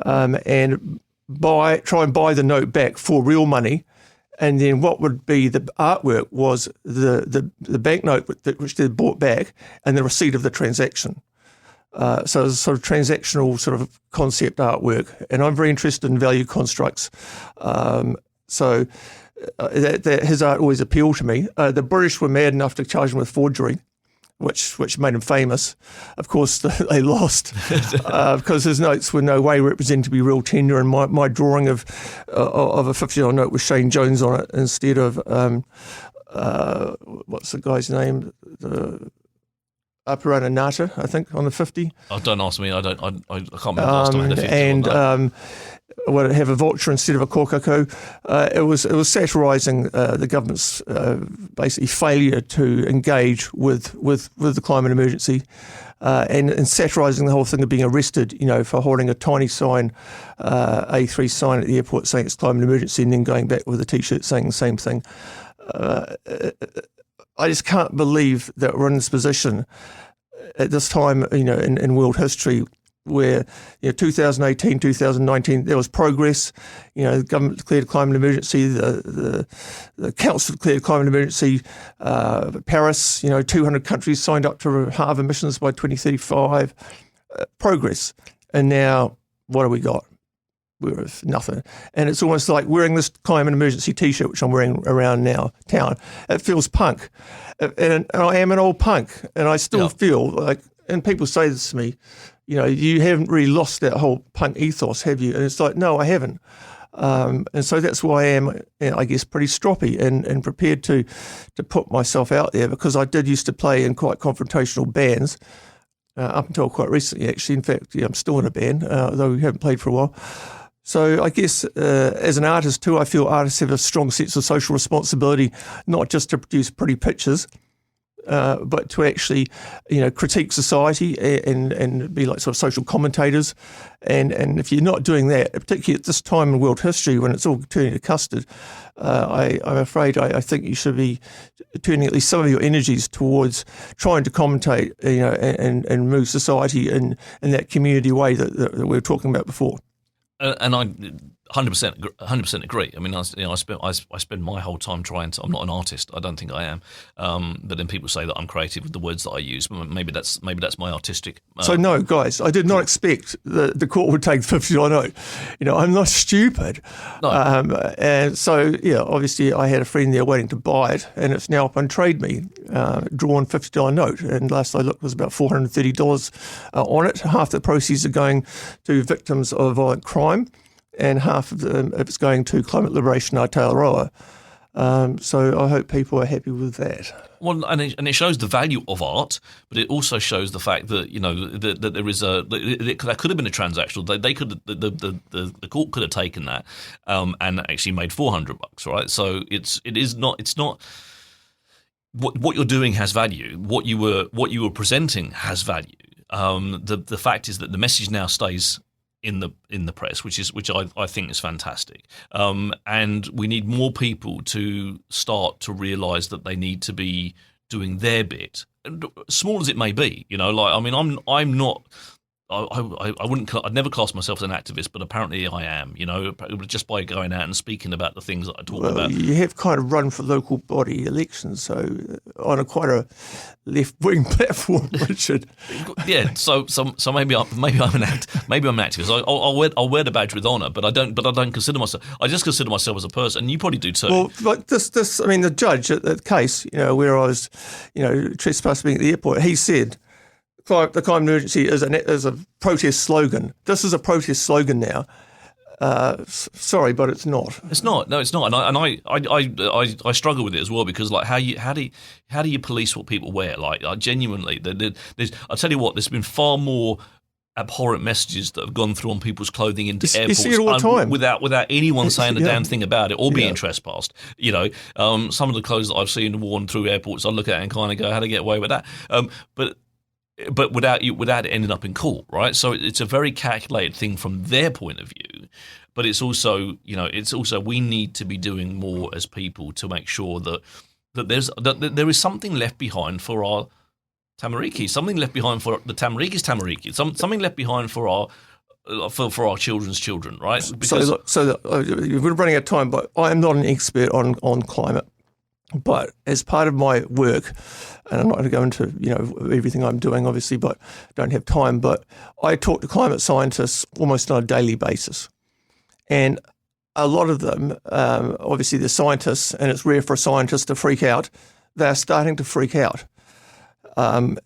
and try and buy the note back for real money. And then what would be the artwork was the banknote which they bought back and the receipt of the transaction. So it was a sort of transactional sort of concept artwork. And I'm very interested in value constructs. So his art always appealed to me. The British were mad enough to charge him with forgery, which made him famous. Of course, they lost because his notes were no way represented to be real tenure, and my drawing of a $50 note with Shane Jones on it instead of what's the guy's name? The Apurana Nata, I think, on the 50. Oh, don't ask me. I can't remember the last time I had a 50 and on that. Would have a vulture instead of a kōkako. It was satirising the government's basically failure to engage with the climate emergency, and satirising the whole thing of being arrested, for holding a tiny sign, A3 sign at the airport saying it's climate emergency, and then going back with a T-shirt saying the same thing. I just can't believe that we're in this position at this time, in world history, where 2018, 2019, there was progress. The government declared climate emergency, the council declared climate emergency. Paris, 200 countries signed up to halve emissions by 2035. Progress, and now what have we got? We're nothing. And it's almost like wearing this climate emergency T-shirt, which I'm wearing around now, town. It feels punk, and I am an old punk, and I still feel like. And people say this to me. You haven't really lost that whole punk ethos, have you? And it's like, no, I haven't. And so that's why I am, I guess, pretty stroppy and prepared to put myself out there, because I did used to play in quite confrontational bands up until quite recently, actually. In fact, I'm still in a band, though we haven't played for a while. So I guess as an artist too, I feel artists have a strong sense of social responsibility, not just to produce pretty pictures, but to actually, critique society and be like sort of social commentators. And if you're not doing that, particularly at this time in world history when it's all turning to custard, I'm afraid I think you should be turning at least some of your energies towards trying to commentate, and move society in that community way that we were talking about before. And I 100% agree. I mean, I spend my whole time trying to. I'm not an artist. I don't think I am. But then people say that I'm creative with the words that I use. Maybe that's my artistic. So no, guys, I did not expect the court would take the $50 note. I'm not stupid. No. And so obviously I had a friend there waiting to buy it, and it's now up on Trade Me, drawn $50 note. And last I looked, was about $430 on it. Half the proceeds are going to victims of violent crime, and half of it's going to Climate Liberation Aotearoa. So I hope people are happy with that. Well, and it shows the value of art, but it also shows the fact that that there is that could have been a transactional. They could the court could have taken that and actually made $400, right? So it's not. What you're doing has value. What you were presenting has value. The fact is that the message now stays in the press, which I think is fantastic. And we need more people to start to realise that they need to be doing their bit, small as it may be. I'm not. I'd never class myself as an activist, but apparently I am, just by going out and speaking about the things that I talk about. You have kind of run for local body elections, so on quite a left-wing platform, Richard. Yeah, so maybe I'm an activist. I'll wear the badge with honour, but I don't consider myself. I just consider myself as a person, and you probably do too. Well, like this. I mean, the judge at the case, where I was, trespassing at the airport, he said, the climate emergency is a protest slogan. This is a protest slogan now. Sorry, but it's not. It's not. No, it's not. And I struggle with it as well, because how do you police what people wear? Genuinely, I'll tell you what. There's been far more abhorrent messages that have gone through on people's clothing into You airports see it all the time. without anyone saying a Yeah. damn thing about it or being Yeah. trespassed. Some of the clothes that I've seen worn through airports, I look at it and kind of go, how to get away with that? But without it ending up in court, right? So it's a very calculated thing from their point of view. But it's also, we need to be doing more as people to make sure that there is something left behind for our Tamariki, something left behind for the Tamariki's Tamariki, something left behind for our children's children, right? Because We're running out of time, but I am not an expert on climate. But as part of my work, and I'm not going to go into everything I'm doing, obviously, but don't have time. But I talk to climate scientists almost on a daily basis, and a lot of them, obviously, they're scientists, and it's rare for a scientist to freak out. They're starting to freak out. And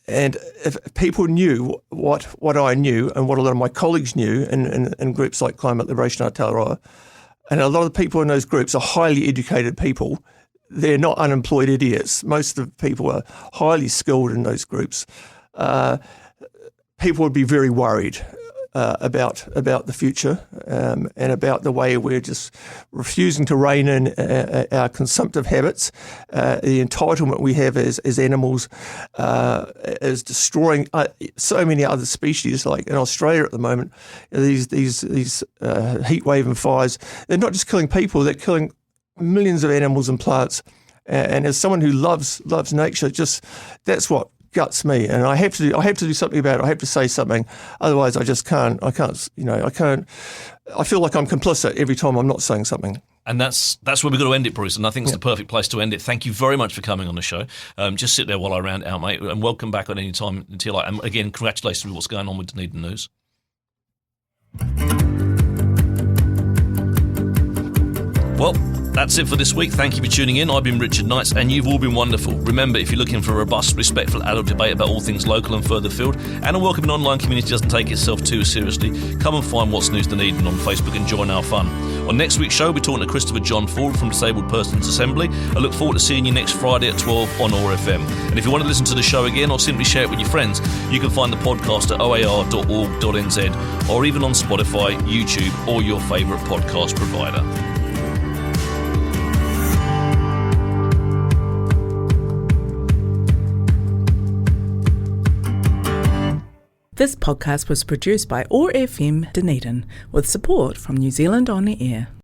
if people knew what I knew and what a lot of my colleagues knew in groups like Climate Liberation Aotearoa, and a lot of the people in those groups are highly educated people. They're not unemployed idiots. Most of the people are highly skilled in those groups. People would be very worried about the future and about the way we're just refusing to rein in our consumptive habits. The entitlement we have as animals is destroying so many other species. Like in Australia at the moment, these heat wave and fires, they're not just killing people, they're killing millions of animals and plants. And as someone who loves nature, that's what guts me, and I have to do something about it. I have to say something, otherwise I just can't. I feel like I'm complicit every time I'm not saying something. And that's where we've got to end it, Bruce, and I think it's the perfect place to end it. Thank you very much for coming on the show. Just sit there while I round it out, mate, and welcome back on any time until you like. And again, congratulations with what's going on with Dunedin News. Well, that's it for this week. Thank you for tuning in. I've been Richard Knights, and you've all been wonderful. Remember, if you're looking for a robust, respectful adult debate about all things local and further afield, and a welcoming online community doesn't take itself too seriously, come and find What's News Dunedin on Facebook and join our fun. On next week's show, we're talking to Christopher John Ford from Disabled Persons Assembly. I look forward to seeing you next Friday at 12 on OAR FM. And if you want to listen to the show again or simply share it with your friends, you can find the podcast at oar.org.nz or even on Spotify, YouTube, or your favourite podcast provider. This podcast was produced by OAR FM Dunedin with support from New Zealand On the Air.